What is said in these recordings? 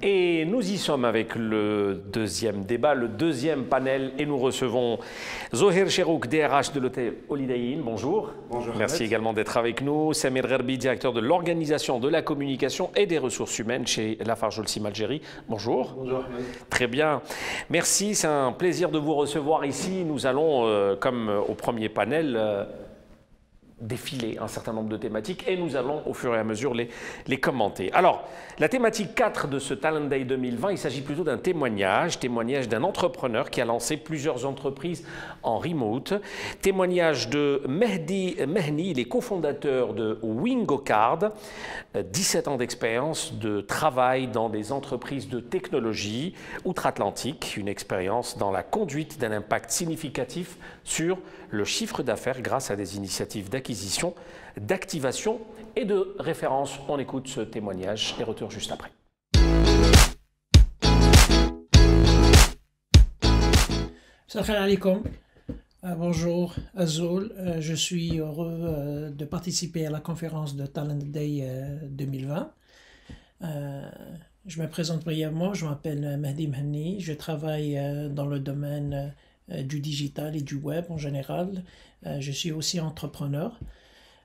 Et nous y sommes avec le deuxième débat, le deuxième panel, et nous recevons Zohir Cherouk, DRH de l'hôtel Holiday Inn. Bonjour. Bonjour. Merci également d'être avec nous. Samir Gherbi, directeur de l'organisation, de la communication et des ressources humaines chez Lafarge Holcim Algérie. Bonjour. Bonjour. Très bien. Merci, c'est un plaisir de vous recevoir ici. Nous allons, comme au premier panel, défiler un certain nombre de thématiques et nous allons au fur et à mesure les commenter. Alors, la thématique 4 de ce Talent Day 2020, il s'agit plutôt d'un témoignage d'un entrepreneur qui a lancé plusieurs entreprises en remote. Témoignage de Mehdi Mehni, il est cofondateur de Wingocard, 17 ans d'expérience de travail dans des entreprises de technologie outre-Atlantique, une expérience dans la conduite d'un impact significatif sur le chiffre d'affaires grâce à des initiatives d'acquisition, d'activation et de référence. On écoute ce témoignage et retour juste après. Salam alaikum. Bonjour Azul, je suis heureux de participer à la conférence de Talent Day 2020. Je me présente brièvement, je m'appelle Mehdi Mehni, je travaille dans le domaine du digital et du web en général. Je suis aussi entrepreneur.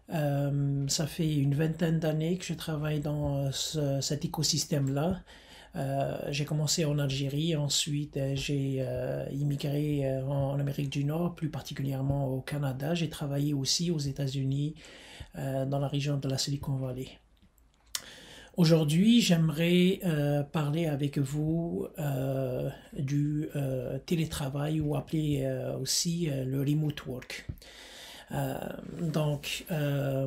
Ça fait une vingtaine d'années que je travaille dans cet écosystème-là. J'ai commencé en Algérie, ensuite j'ai immigré en Amérique du Nord, plus particulièrement au Canada. J'ai travaillé aussi aux États-Unis, dans la région de la Silicon Valley. Aujourd'hui, j'aimerais parler avec vous du télétravail ou appelé aussi le remote work.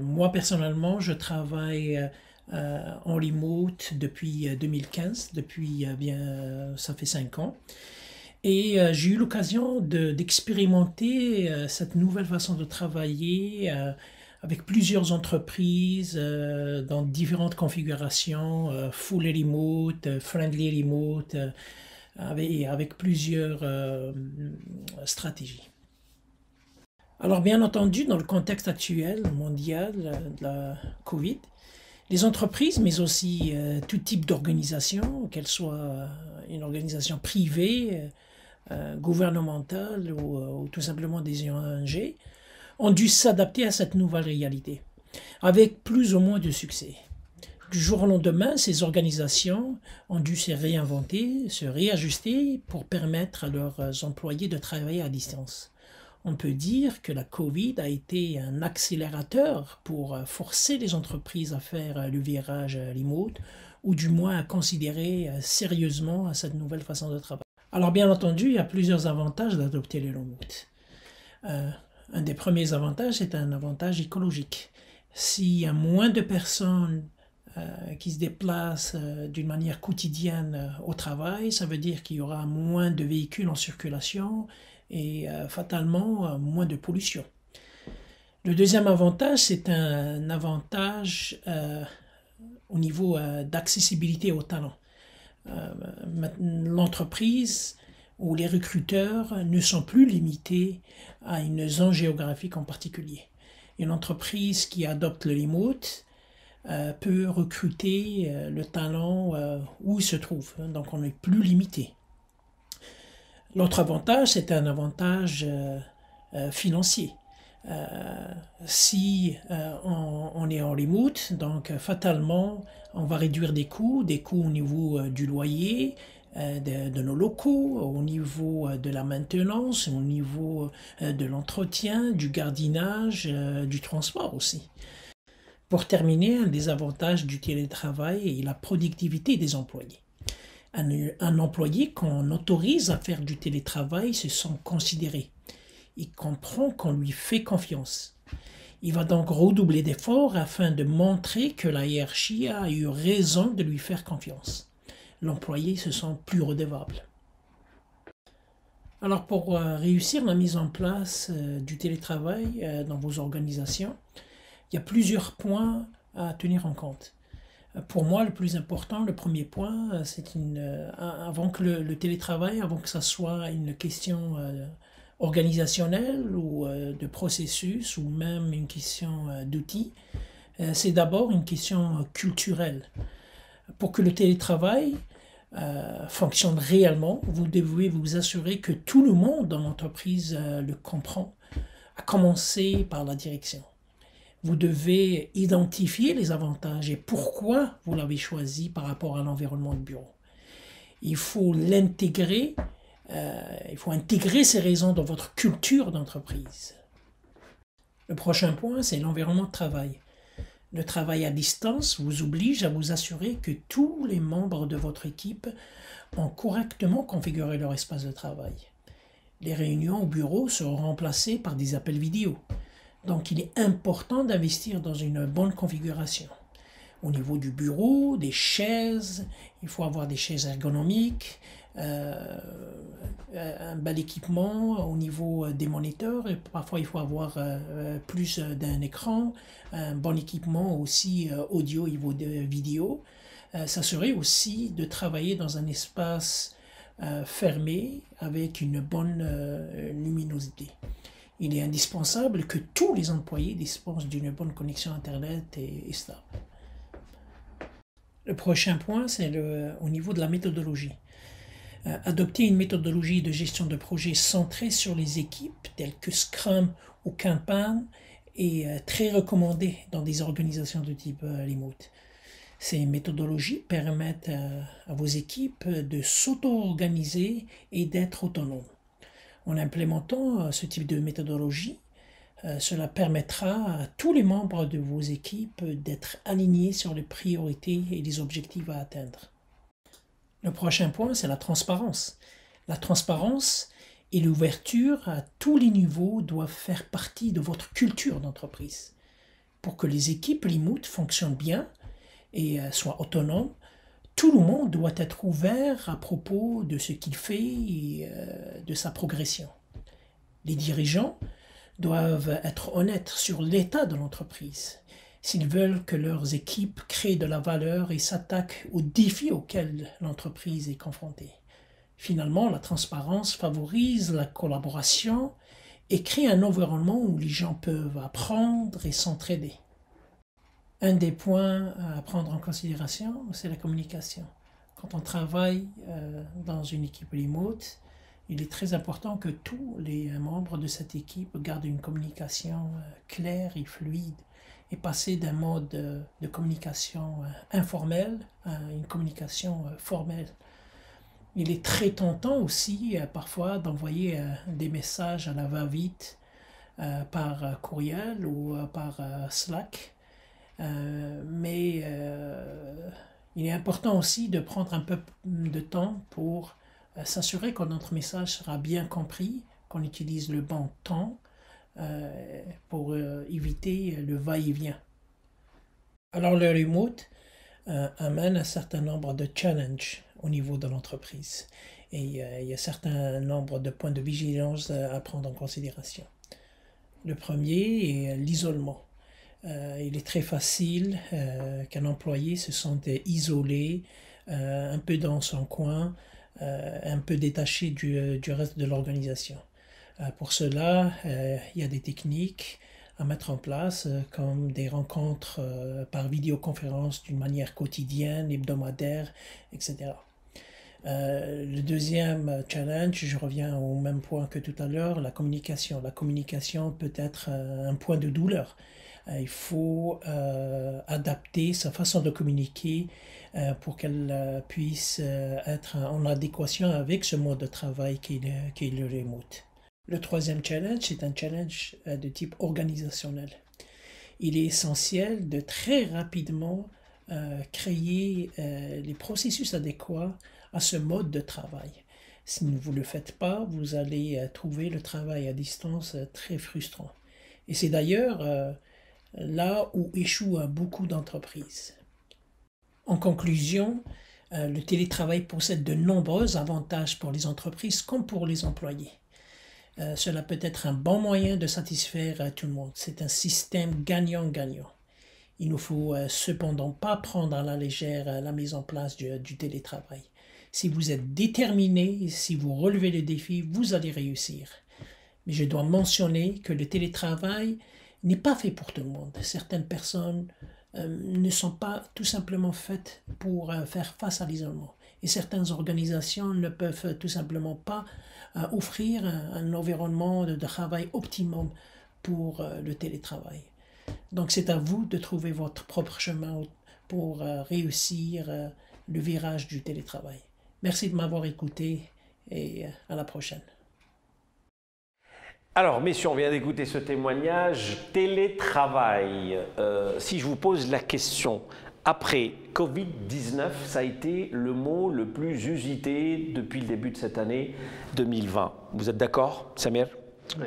Moi personnellement, je travaille en remote depuis 2015, ça fait 5 ans. Et j'ai eu l'occasion d'expérimenter cette nouvelle façon de travailler avec plusieurs entreprises dans différentes configurations, full remote, friendly remote, avec plusieurs stratégies. Alors bien entendu, dans le contexte actuel mondial de la Covid, les entreprises, mais aussi tout type d'organisation, qu'elle soit une organisation privée, gouvernementale ou tout simplement des ONG, ont dû s'adapter à cette nouvelle réalité, avec plus ou moins de succès. Du jour au lendemain, ces organisations ont dû se réinventer, se réajuster pour permettre à leurs employés de travailler à distance. On peut dire que la Covid a été un accélérateur pour forcer les entreprises à faire le virage remote, ou du moins à considérer sérieusement cette nouvelle façon de travailler. Alors bien entendu, il y a plusieurs avantages d'adopter le remote. Un des premiers avantages, c'est un avantage écologique. S'il y a moins de personnes qui se déplacent d'une manière quotidienne au travail, ça veut dire qu'il y aura moins de véhicules en circulation et fatalement moins de pollution. Le deuxième avantage, c'est un avantage au niveau d'accessibilité aux talents. L'entreprise où les recruteurs ne sont plus limités à une zone géographique en particulier. Une entreprise qui adopte le remote peut recruter le talent où il se trouve, donc on n'est plus limité. L'autre avantage, c'est un avantage financier. Si on est en remote, donc fatalement, on va réduire des coûts au niveau du loyer, de nos locaux, au niveau de la maintenance, au niveau de l'entretien, du gardiennage, du transport aussi. Pour terminer, un des avantages du télétravail est la productivité des employés. Un employé qu'on autorise à faire du télétravail se sent considéré. Il comprend qu'on lui fait confiance. Il va donc redoubler d'efforts afin de montrer que la hiérarchie a eu raison de lui faire confiance. L'employé se sent plus redevable. Alors pour réussir la mise en place du télétravail dans vos organisations, il y a plusieurs points à tenir en compte. Pour moi, le plus important, le premier point, c'est avant que le télétravail, avant que ça soit une question organisationnelle ou de processus ou même une question d'outils, c'est d'abord une question culturelle. Pour que le télétravail fonctionne réellement, vous devez vous assurer que tout le monde dans l'entreprise le comprend, à commencer par la direction. Vous devez identifier les avantages et pourquoi vous l'avez choisi par rapport à l'environnement de bureau. Il faut l'intégrer, il faut intégrer ces raisons dans votre culture d'entreprise. Le prochain point, c'est l'environnement de travail. Le travail à distance vous oblige à vous assurer que tous les membres de votre équipe ont correctement configuré leur espace de travail. Les réunions au bureau seront remplacées par des appels vidéo. Donc il est important d'investir dans une bonne configuration. Au niveau du bureau, des chaises, il faut avoir des chaises ergonomiques, un bel équipement au niveau des moniteurs, et parfois il faut avoir plus d'un écran, un bon équipement aussi audio au niveau de vidéo. S'assurer aussi de travailler dans un espace fermé avec une bonne luminosité. Il est indispensable que tous les employés disposent d'une bonne connexion Internet et stable. Le prochain point, c'est au niveau de la méthodologie. Adopter une méthodologie de gestion de projet centrée sur les équipes, telles que Scrum ou Kanban, est très recommandée dans des organisations de type remote. Ces méthodologies permettent à vos équipes de s'auto-organiser et d'être autonomes. En implémentant ce type de méthodologie, cela permettra à tous les membres de vos équipes d'être alignés sur les priorités et les objectifs à atteindre. Le prochain point, c'est la transparence. La transparence et l'ouverture à tous les niveaux doivent faire partie de votre culture d'entreprise. Pour que les équipes remote fonctionnent bien et soient autonomes, tout le monde doit être ouvert à propos de ce qu'il fait et de sa progression. Les dirigeants doivent être honnêtes sur l'état de l'entreprise s'ils veulent que leurs équipes créent de la valeur et s'attaquent aux défis auxquels l'entreprise est confrontée. Finalement, la transparence favorise la collaboration et crée un environnement où les gens peuvent apprendre et s'entraider. Un des points à prendre en considération, c'est la communication. Quand on travaille dans une équipe remote, il est très important que tous les membres de cette équipe gardent une communication claire et fluide et passer d'un mode de communication informelle à une communication formelle. Il est très tentant aussi parfois d'envoyer des messages à la va-vite par courriel ou par Slack. Mais il est important aussi de prendre un peu de temps pour s'assurer que notre message sera bien compris, qu'on utilise le bon temps pour éviter le va-et-vient. Alors le remote amène un certain nombre de challenges au niveau de l'entreprise et il y a un certain nombre de points de vigilance à prendre en considération. Le premier est l'isolement. Il est très facile qu'un employé se sente isolé, un peu dans son coin, un peu détaché du reste de l'organisation. Pour cela, il y a des techniques à mettre en place, comme des rencontres par vidéoconférence d'une manière quotidienne, hebdomadaire, etc. Le deuxième challenge, je reviens au même point que tout à l'heure, la communication. La communication peut être un point de douleur. Il faut adapter sa façon de communiquer pour qu'elle puisse être en adéquation avec ce mode de travail qui est le remote. Le troisième challenge, c'est un challenge de type organisationnel. Il est essentiel de très rapidement créer les processus adéquats à ce mode de travail. Si vous ne le faites pas, vous allez trouver le travail à distance très frustrant. Et c'est d'ailleurs là où échouent beaucoup d'entreprises. En conclusion, le télétravail possède de nombreux avantages pour les entreprises comme pour les employés. Cela peut être un bon moyen de satisfaire tout le monde. C'est un système gagnant-gagnant. Il ne faut cependant pas prendre à la légère la mise en place du télétravail. Si vous êtes déterminé, si vous relevez le défi, vous allez réussir. Mais je dois mentionner que le télétravail n'est pas fait pour tout le monde. Certaines personnes ne sont pas tout simplement faites pour faire face à l'isolement. Et certaines organisations ne peuvent tout simplement pas offrir un environnement de travail optimum pour le télétravail. Donc c'est à vous de trouver votre propre chemin pour réussir le virage du télétravail. Merci de m'avoir écouté et à la prochaine. Alors, messieurs, on vient d'écouter ce témoignage. Télétravail. Si je vous pose la question, après Covid-19, ça a été le mot le plus usité depuis le début de cette année 2020. Vous êtes d'accord, Samir ?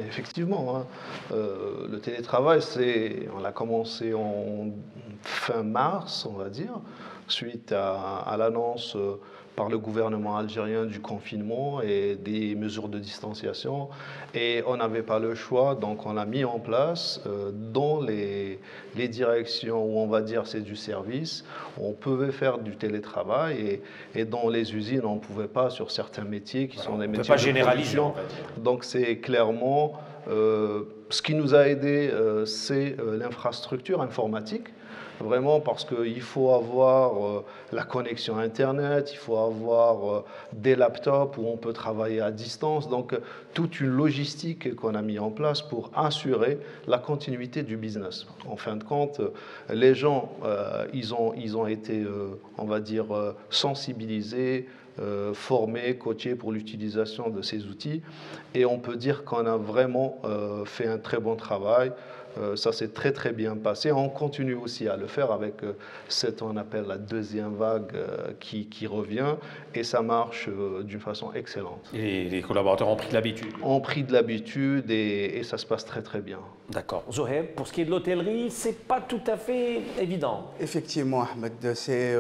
Effectivement, hein. Le télétravail, on l'a commencé en fin mars, on va dire, suite à l'annonce par le gouvernement algérien du confinement et des mesures de distanciation. Et on n'avait pas le choix, donc on a mis en place dans les directions où on va dire c'est du service, on pouvait faire du télétravail et dans les usines, on ne pouvait pas sur certains métiers qui sont des métiers pas généraliser, de production. Donc c'est clairement, ce qui nous a aidé, c'est l'infrastructure informatique. Vraiment parce qu'il faut avoir la connexion Internet, il faut avoir des laptops où on peut travailler à distance. Donc, toute une logistique qu'on a mis en place pour assurer la continuité du business. En fin de compte, les gens, ils ont été, on va dire, sensibilisés, formés, coachés pour l'utilisation de ces outils. Et on peut dire qu'on a vraiment fait un très bon travail. Ça s'est très très bien passé. On continue aussi à le faire avec cette, on appelle la deuxième vague qui revient et ça marche d'une façon excellente. Et les collaborateurs ont pris de l'habitude. Ont pris de l'habitude et ça se passe très très bien. D'accord. Zoheb, pour ce qui est de l'hôtellerie, c'est pas tout à fait évident. Effectivement, Ahmed, c'est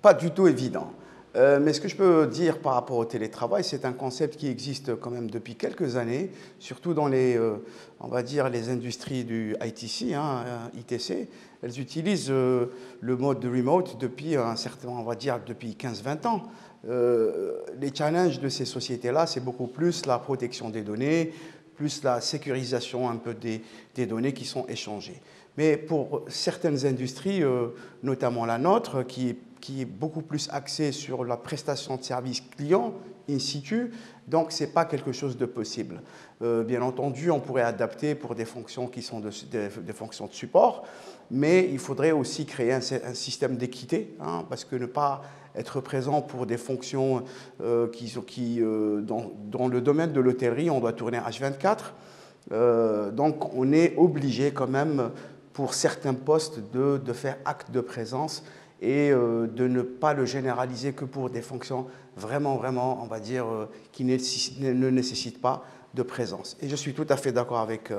pas du tout évident. Mais ce que je peux dire par rapport au télétravail, c'est un concept qui existe quand même depuis quelques années, surtout dans les, on va dire, les industries du ITC, ITC. Elles utilisent le mode de remote depuis un certain, on va dire, depuis 15-20 ans. Les challenges de ces sociétés-là, c'est beaucoup plus la protection des données, plus la sécurisation un peu des données qui sont échangées. Mais pour certaines industries, notamment la nôtre, qui est beaucoup plus axée sur la prestation de services clients in situ, donc ce n'est pas quelque chose de possible. Bien entendu, on pourrait adapter pour des fonctions qui sont des fonctions de support, mais il faudrait aussi créer un système d'équité, parce que ne pas être présent pour des fonctions dans le domaine de l'hôtellerie, on doit tourner H24, donc on est obligé quand même pour certains postes de faire acte de présence et de ne pas le généraliser que pour des fonctions vraiment, on va dire, qui ne nécessitent pas de présence. Et je suis tout à fait d'accord avec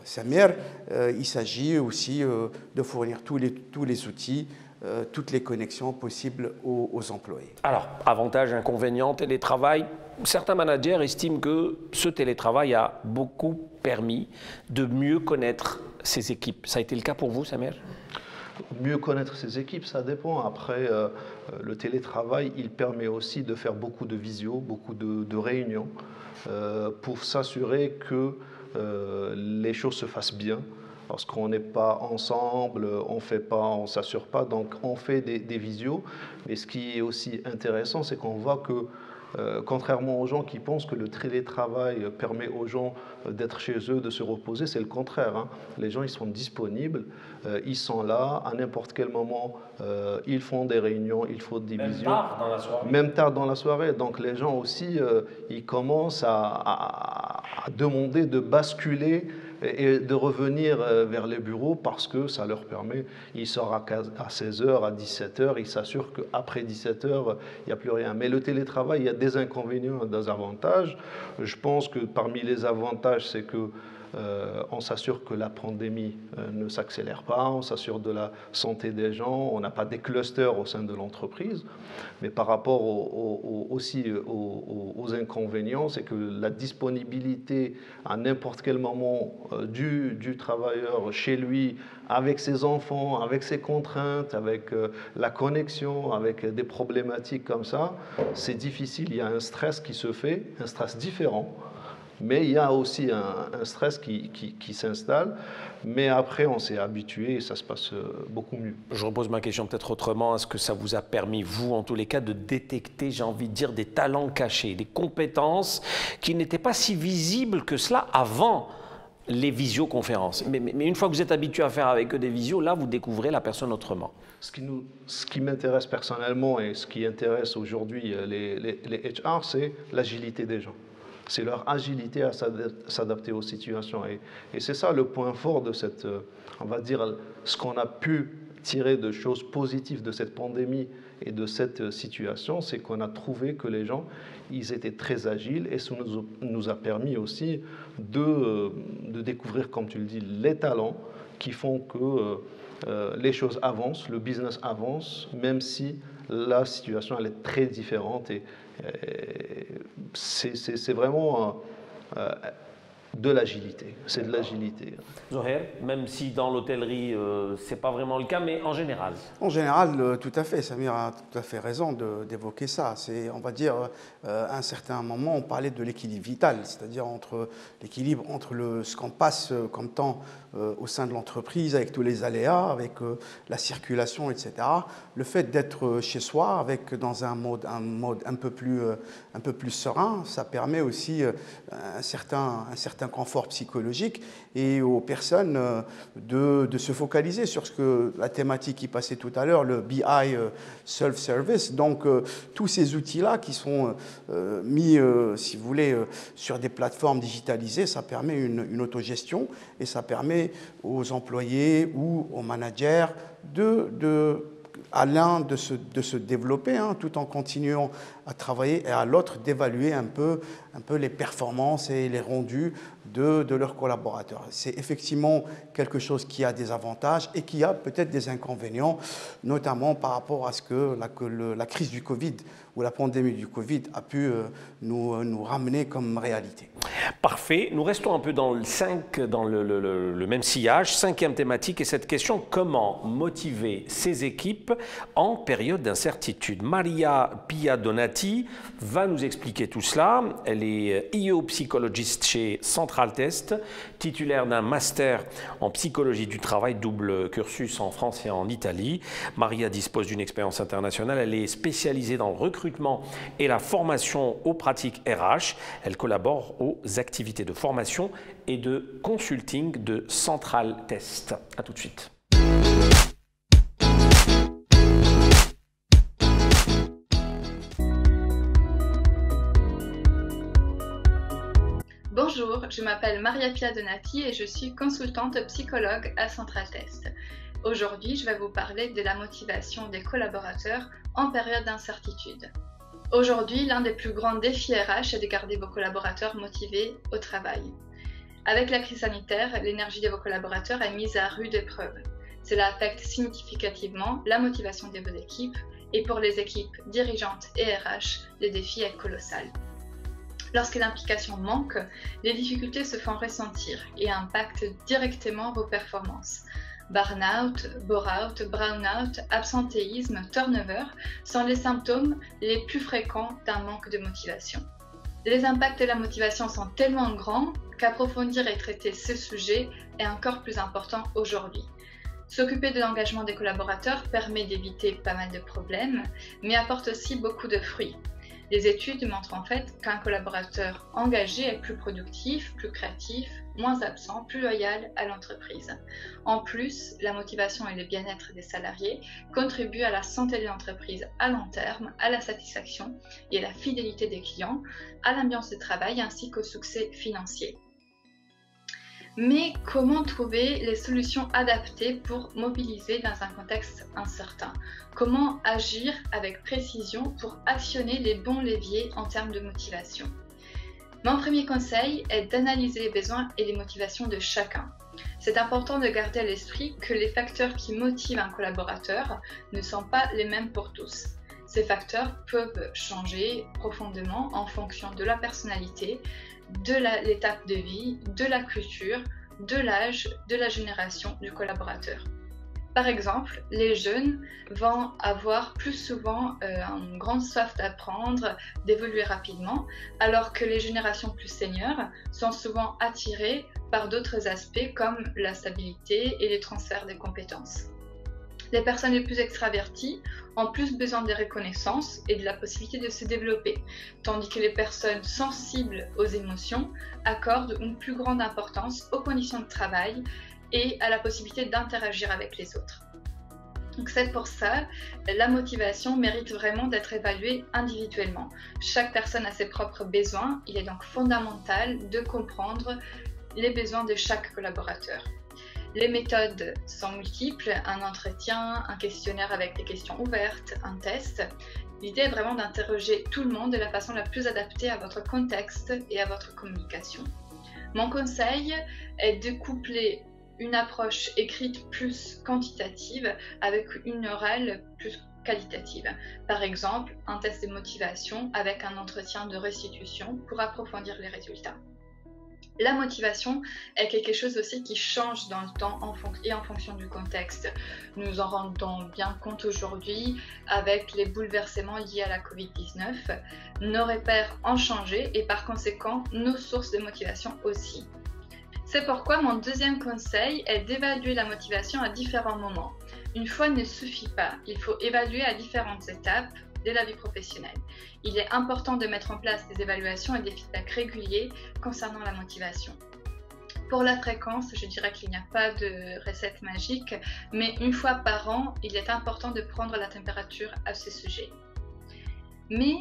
Samir. Il s'agit aussi de fournir tous les outils, toutes les connexions possibles aux employés. Alors, avantages, inconvénients, télétravail. Certains managers estiment que ce télétravail a beaucoup permis de mieux connaître ses équipes. Ça a été le cas pour vous, Samir ? Mieux connaître ses équipes, ça dépend. Après, le télétravail, il permet aussi de faire beaucoup de visio, beaucoup de réunions pour s'assurer que les choses se fassent bien. Parce qu'on n'est pas ensemble, on s'assure pas, donc on fait des visios. Mais ce qui est aussi intéressant, c'est qu'on voit que contrairement aux gens qui pensent que le télétravail permet aux gens d'être chez eux, de se reposer, c'est le contraire. Les gens, ils sont disponibles, ils sont là, à n'importe quel moment, ils font des réunions, ils font des visios. Même tard dans la soirée. Même tard dans la soirée. Donc les gens aussi, ils commencent à demander de basculer et de revenir vers les bureaux parce que ça leur permet, ils sortent à 16h, à 17h, ils s'assurent qu'après 17h, il n'y a plus rien. Mais le télétravail, il y a des inconvénients et des avantages. Je pense que parmi les avantages, c'est que on s'assure que la pandémie ne s'accélère pas, on s'assure de la santé des gens, on n'a pas des clusters au sein de l'entreprise. Mais par rapport aussi aux inconvénients, c'est que la disponibilité à n'importe quel moment du travailleur chez lui, avec ses enfants, avec ses contraintes, avec la connexion, avec des problématiques comme ça, c'est difficile. Il y a un stress qui se fait, un stress différent. Mais il y a aussi un stress qui s'installe. Mais après, on s'est habitué et ça se passe beaucoup mieux. Je repose ma question peut-être autrement. Est-ce que ça vous a permis, vous, en tous les cas, de détecter, j'ai envie de dire, des talents cachés, des compétences qui n'étaient pas si visibles que cela avant les visioconférences? Mais une fois que vous êtes habitué à faire avec eux des visios, là, vous découvrez la personne autrement. Ce qui m'intéresse personnellement et ce qui intéresse aujourd'hui les HR, c'est l'agilité des gens. C'est leur agilité à s'adapter aux situations. Et c'est ça le point fort de cette, on va dire, ce qu'on a pu tirer de choses positives de cette pandémie et de cette situation, c'est qu'on a trouvé que les gens, ils étaient très agiles et ça nous a permis aussi de découvrir, comme tu le dis, les talents qui font que les choses avancent, le business avance, même si la situation elle est très différente et c'est vraiment de l'agilité. C'est de l'agilité. Zoher, même si dans l'hôtellerie, ce n'est pas vraiment le cas, mais en général. En général, tout à fait. Samir a tout à fait raison d'évoquer ça. C'est, on va dire, à un certain moment, on parlait de l'équilibre vital, c'est-à-dire l'équilibre entre ce qu'on passe comme temps au sein de l'entreprise, avec tous les aléas, avec la circulation, etc. Le fait d'être chez soi, dans un mode un peu plus serein, ça permet aussi un certain confort psychologique et aux personnes de se focaliser sur la thématique qui passait tout à l'heure, le BI self-service. Donc, tous ces outils-là qui sont mis, si vous voulez, sur des plateformes digitalisées, ça permet une autogestion et ça permet aux employés ou aux managers à l'un de se développer tout en continuant à travailler et à l'autre d'évaluer un peu les performances et les rendus de leurs collaborateurs. C'est effectivement quelque chose qui a des avantages et qui a peut-être des inconvénients, notamment par rapport à ce que la crise du Covid ou la pandémie du Covid a pu nous ramener comme réalité. Parfait. Nous restons un peu dans le même sillage. 5e thématique est cette question: comment motiver ses équipes en période d'incertitude? Maria Pia Donati va nous expliquer tout cela. Elle est EO psychologiste chez Central Test, titulaire d'un master en psychologie du travail, double cursus en France et en Italie. Maria dispose d'une expérience internationale. Elle est spécialisée dans le recrutement et la formation aux pratiques RH. Elle collabore aux activités de formation et de consulting de Central Test. À tout de suite. Bonjour, je m'appelle Maria Pia Donati et je suis consultante psychologue à Central Test. Aujourd'hui, je vais vous parler de la motivation des collaborateurs en période d'incertitude. Aujourd'hui, l'un des plus grands défis RH est de garder vos collaborateurs motivés au travail. Avec la crise sanitaire, l'énergie de vos collaborateurs est mise à rude épreuve. Cela affecte significativement la motivation de vos équipes et pour les équipes dirigeantes et RH, le défi est colossal. Lorsque l'implication manque, les difficultés se font ressentir et impactent directement vos performances. Burnout, bore-out, brown-out, absentéisme, turnover sont les symptômes les plus fréquents d'un manque de motivation. Les impacts de la motivation sont tellement grands qu'approfondir et traiter ce sujet est encore plus important aujourd'hui. S'occuper de l'engagement des collaborateurs permet d'éviter pas mal de problèmes, mais apporte aussi beaucoup de fruits. Les études montrent en fait qu'un collaborateur engagé est plus productif, plus créatif, moins absent, plus loyal à l'entreprise. En plus, la motivation et le bien-être des salariés contribuent à la santé de l'entreprise à long terme, à la satisfaction et à la fidélité des clients, à l'ambiance de travail ainsi qu'au succès financier. Mais comment trouver les solutions adaptées pour mobiliser dans un contexte incertain? Comment agir avec précision pour actionner les bons leviers en termes de motivation? Mon premier conseil est d'analyser les besoins et les motivations de chacun. C'est important de garder à l'esprit que les facteurs qui motivent un collaborateur ne sont pas les mêmes pour tous. Ces facteurs peuvent changer profondément en fonction de la personnalité, de l'étape de vie, de la culture, de l'âge, de la génération du collaborateur. Par exemple, les jeunes vont avoir plus souvent une grande soif d'apprendre, d'évoluer rapidement, alors que les générations plus seniors sont souvent attirées par d'autres aspects comme la stabilité et les transferts de compétences. Les personnes les plus extraverties ont plus besoin de reconnaissance et de la possibilité de se développer, tandis que les personnes sensibles aux émotions accordent une plus grande importance aux conditions de travail et à la possibilité d'interagir avec les autres. Donc c'est pour ça, la motivation mérite vraiment d'être évaluée individuellement. Chaque personne a ses propres besoins, il est donc fondamental de comprendre les besoins de chaque collaborateur. Les méthodes sont multiples, un entretien, un questionnaire avec des questions ouvertes, un test. L'idée est vraiment d'interroger tout le monde de la façon la plus adaptée à votre contexte et à votre communication. Mon conseil est de coupler une approche écrite plus quantitative avec une orale plus qualitative. Par exemple, un test de motivation avec un entretien de restitution pour approfondir les résultats. La motivation est quelque chose aussi qui change dans le temps et en fonction du contexte. Nous en rendons bien compte aujourd'hui avec les bouleversements liés à la Covid-19. Nos repères ont changé et par conséquent, nos sources de motivation aussi. C'est pourquoi mon deuxième conseil est d'évaluer la motivation à différents moments. Une fois ne suffit pas, il faut évaluer à différentes étapes de la vie professionnelle. Il est important de mettre en place des évaluations et des feedbacks réguliers concernant la motivation. Pour la fréquence, je dirais qu'il n'y a pas de recette magique, mais une fois par an, il est important de prendre la température à ce sujet. Mais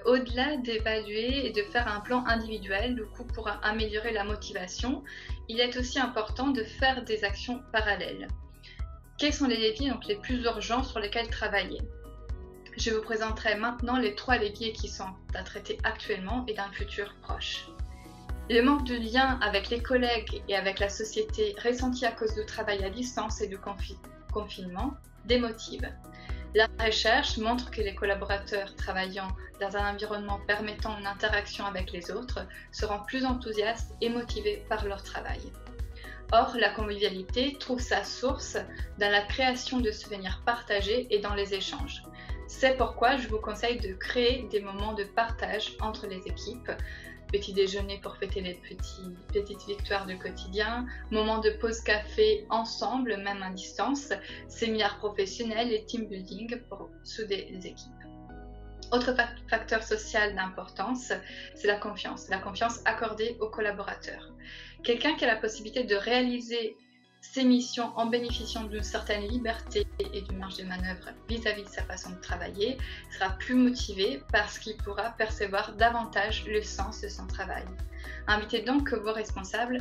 au-delà d'évaluer et de faire un plan individuel, du coup pour améliorer la motivation, il est aussi important de faire des actions parallèles. Quels sont les leviers donc, les plus urgents sur lesquels travailler? Je vous présenterai maintenant les 3 leviers qui sont à traiter actuellement et dans le futur proche. Le manque de lien avec les collègues et avec la société ressenti à cause du travail à distance et du confinement démotive. La recherche montre que les collaborateurs travaillant dans un environnement permettant une interaction avec les autres seront plus enthousiastes et motivés par leur travail. Or, la convivialité trouve sa source dans la création de souvenirs partagés et dans les échanges. C'est pourquoi je vous conseille de créer des moments de partage entre les équipes, petit déjeuner pour fêter les petites victoires du quotidien, moments de pause café ensemble, même à distance, séminaires professionnels et team building pour souder les équipes. Autre facteur social d'importance, c'est la confiance accordée aux collaborateurs. Quelqu'un qui a la possibilité de réaliser ses missions en bénéficiant d'une certaine liberté et d'une marge de manœuvre vis-à-vis de sa façon de travailler sera plus motivé parce qu'il pourra percevoir davantage le sens de son travail. Invitez donc vos responsables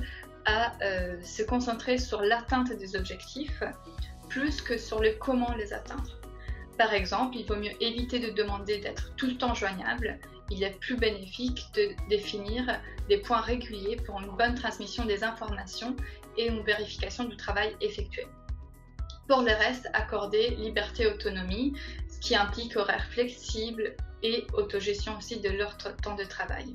à se concentrer sur l'atteinte des objectifs plus que sur le comment les atteindre. Par exemple, il vaut mieux éviter de demander d'être tout le temps joignable. Il est plus bénéfique de définir des points réguliers pour une bonne transmission des informations et une vérification du travail effectué. Pour le reste, accorder liberté et autonomie, ce qui implique horaires flexibles et autogestion aussi de leur temps de travail.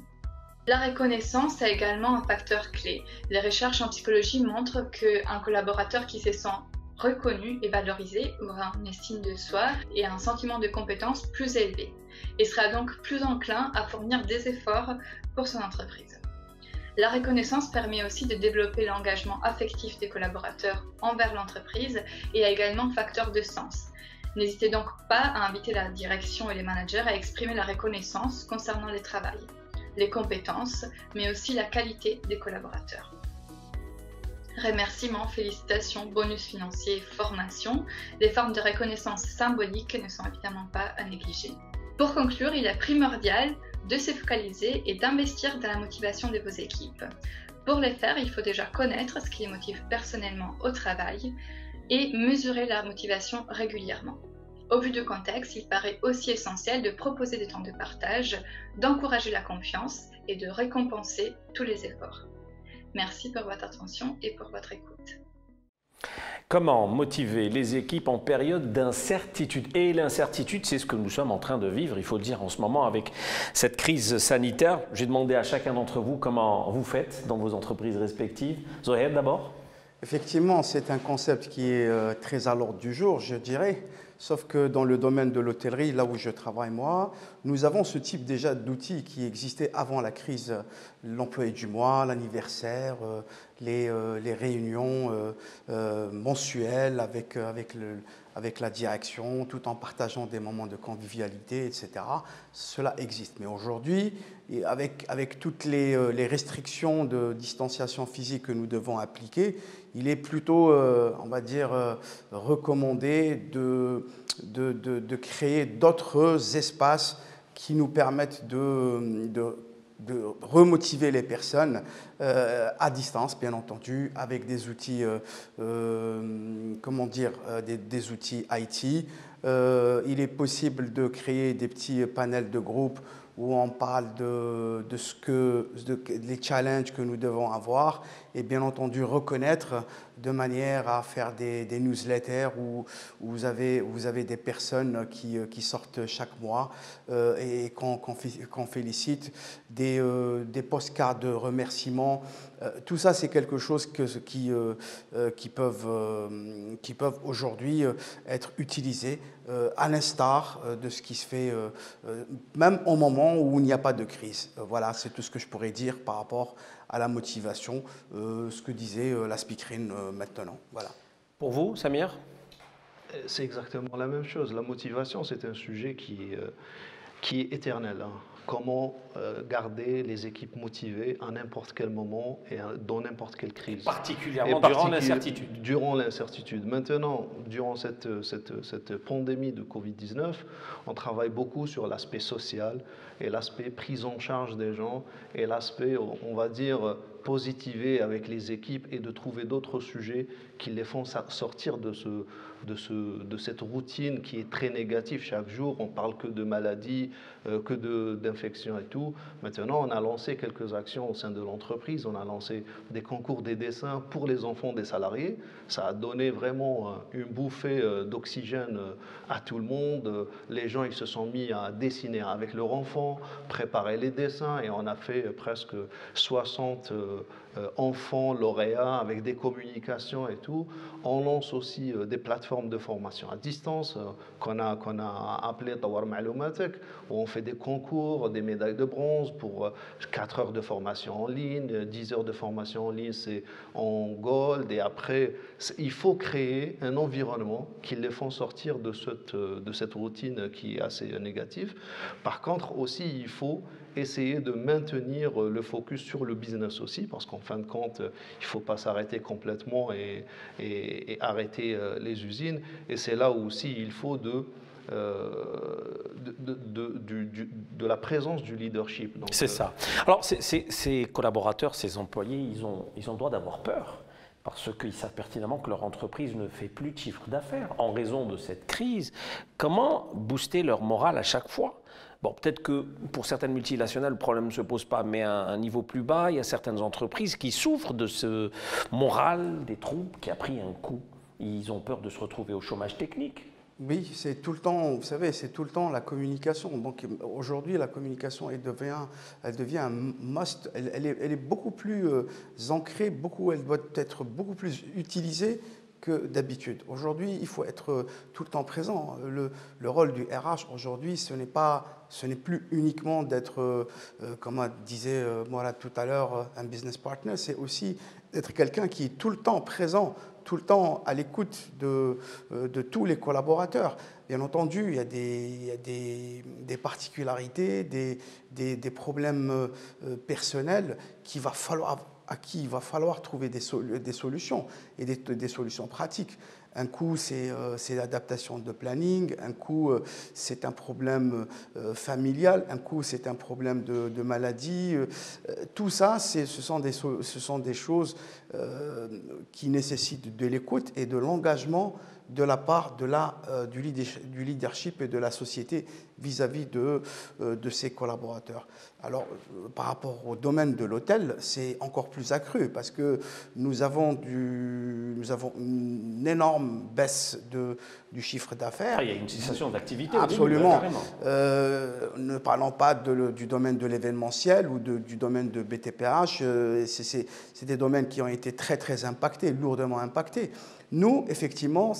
La reconnaissance est également un facteur clé. Les recherches en psychologie montrent qu'un collaborateur qui se sent reconnu et valorisé aura une estime de soi et un sentiment de compétence plus élevé et sera donc plus enclin à fournir des efforts pour son entreprise. La reconnaissance permet aussi de développer l'engagement affectif des collaborateurs envers l'entreprise et est également facteur de sens. N'hésitez donc pas à inviter la direction et les managers à exprimer la reconnaissance concernant les travails, les compétences, mais aussi la qualité des collaborateurs. Remerciements, félicitations, bonus financiers, formation, les formes de reconnaissance symbolique ne sont évidemment pas à négliger. Pour conclure, il est primordial de se focaliser et d'investir dans la motivation de vos équipes. Pour le faire, il faut déjà connaître ce qui les motive personnellement au travail et mesurer la motivation régulièrement. Au vu du contexte, il paraît aussi essentiel de proposer des temps de partage, d'encourager la confiance et de récompenser tous les efforts. Merci pour votre attention et pour votre écoute. Comment motiver les équipes en période d'incertitude? Et l'incertitude, c'est ce que nous sommes en train de vivre, il faut le dire en ce moment, avec cette crise sanitaire. J'ai demandé à chacun d'entre vous comment vous faites dans vos entreprises respectives. Zohaib d'abord. Effectivement, c'est un concept qui est très à l'ordre du jour, je dirais. Sauf que dans le domaine de l'hôtellerie, là où je travaille moi, nous avons ce type déjà d'outils qui existaient avant la crise, l'employé du mois, l'anniversaire, les réunions mensuelles avec la direction, tout en partageant des moments de convivialité, etc. Cela existe. Mais aujourd'hui, avec toutes les restrictions de distanciation physique que nous devons appliquer, il est plutôt, on va dire, recommandé de créer d'autres espaces qui nous permettent de remotiver les personnes à distance, bien entendu, avec des outils, comment dire, des outils IT. Il est possible de créer des petits panels de groupe où on parle les challenges que nous devons avoir et bien entendu reconnaître de manière à faire des newsletters où vous avez des personnes qui sortent chaque mois et qu'on félicite, des postcards de remerciements. Tout ça, c'est quelque chose qui peuvent aujourd'hui être utilisés à l'instar de ce qui se fait même au moment où il n'y a pas de crise. Voilà, c'est tout ce que je pourrais dire par rapport à la motivation, ce que disait la speakerine maintenant. Voilà. Pour vous, Samir? C'est exactement la même chose. La motivation, c'est un sujet qui est éternel. Hein. Comment garder les équipes motivées à n'importe quel moment et dans n'importe quelle crise. Particulièrement durant l'incertitude. Durant l'incertitude. Maintenant, durant cette pandémie de Covid-19, on travaille beaucoup sur l'aspect social et l'aspect prise en charge des gens et l'aspect, on va dire, positiver avec les équipes et de trouver d'autres sujets qui les font sortir de cette routine qui est très négative. Chaque jour, on parle que de maladies, que d'infections et tout. Maintenant, on a lancé quelques actions au sein de l'entreprise. On a lancé des concours des dessins pour les enfants des salariés. Ça a donné vraiment une bouffée d'oxygène à tout le monde. Les gens, ils se sont mis à dessiner avec leur enfant, préparer les dessins et on a fait presque 60 enfants lauréats avec des communications et tout. On lance aussi des plateformes de formation à distance qu'on a appelées Tawar Ma'loumatek, où on fait des concours, des médailles de bronze pour 4 heures de formation en ligne, 10 heures de formation en ligne, c'est en gold. Et après, il faut créer un environnement qui les font sortir de cette routine qui est assez négative. Par contre, aussi, il faut essayer de maintenir le focus sur le business aussi, parce qu'en fin de compte, il ne faut pas s'arrêter complètement et arrêter les usines. Et c'est là aussi il faut de la présence du leadership. C'est ça. Alors, ces collaborateurs, ces employés, ils ont le droit d'avoir peur, parce qu'ils savent pertinemment que leur entreprise ne fait plus de chiffre d'affaires en raison de cette crise. Comment booster leur morale à chaque fois ? Bon, peut-être que pour certaines multinationales, le problème ne se pose pas, mais à un niveau plus bas, il y a certaines entreprises qui souffrent de ce moral des troupes qui a pris un coup. Ils ont peur de se retrouver au chômage technique. Oui, c'est tout le temps, vous savez, c'est tout le temps la communication. Donc aujourd'hui, la communication, elle devient un must. Elle est beaucoup plus ancrée, elle doit être beaucoup plus utilisée que d'habitude. Aujourd'hui, il faut être tout le temps présent. Le rôle du RH aujourd'hui, ce n'est plus uniquement d'être, comme disait moi tout à l'heure, un business partner, c'est aussi d'être quelqu'un qui est tout le temps présent, tout le temps à l'écoute de tous les collaborateurs. Bien entendu, il y a des particularités, des problèmes personnels à qui il va falloir trouver des solutions et des solutions pratiques. Un coup, c'est l'adaptation de planning, un coup, c'est un problème familial, un coup, c'est un problème de maladie. Tout ça, ce sont des choses qui nécessitent de l'écoute et de l'engagement de la part du leadership et de la société vis-à-vis de ses collaborateurs. Alors, par rapport au domaine de l'hôtel, c'est encore plus accru parce que nous avons une énorme énorme baisse du chiffre d'affaires. Il y a une cessation d'activité. Absolument. Ne parlons pas du domaine de l'événementiel ou du domaine de BTPH. C'est des domaines qui ont été très, très impactés, lourdement impactés. Nous, effectivement,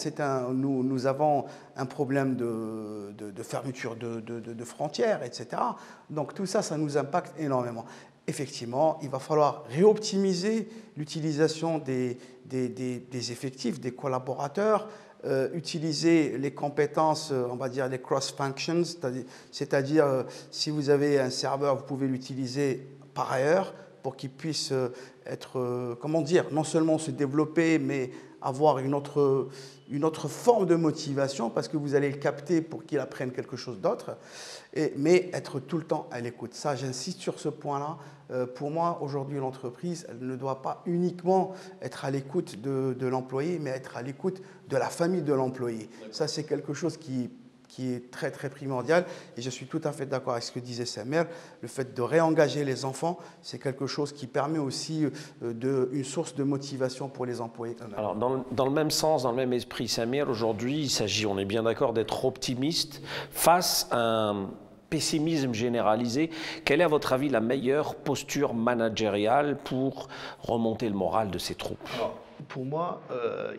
nous avons un problème de fermeture de frontières, etc. Donc tout ça, ça nous impacte énormément. Effectivement, il va falloir réoptimiser l'utilisation des effectifs, des collaborateurs, utiliser les compétences, on va dire les cross-functions, c'est-à-dire si vous avez un serveur, vous pouvez l'utiliser par ailleurs pour qu'il puisse être, comment dire, non seulement se développer, mais avoir une autre forme de motivation parce que vous allez le capter pour qu'il apprenne quelque chose d'autre, mais être tout le temps à l'écoute. Ça, j'insiste sur ce point-là. Pour moi, aujourd'hui, l'entreprise, elle ne doit pas uniquement être à l'écoute de l'employé, mais être à l'écoute de la famille de l'employé. Ça, c'est quelque chose qui est très, très primordial. Et je suis tout à fait d'accord avec ce que disait Samer. Le fait de réengager les enfants, c'est quelque chose qui permet aussi une source de motivation pour les employés eux-mêmes. Alors, dans le même sens, dans le même esprit, Samer, aujourd'hui, il s'agit, on est bien d'accord, d'être optimiste face à un pessimisme généralisé. Quelle est, à votre avis, la meilleure posture managériale pour remonter le moral de ces troupes? Alors, pour moi,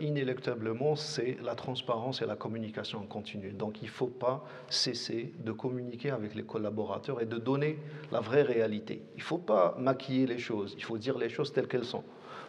inéluctablement, c'est la transparence et la communication en continu. Donc, il ne faut pas cesser de communiquer avec les collaborateurs et de donner la vraie réalité. Il ne faut pas maquiller les choses, il faut dire les choses telles qu'elles sont.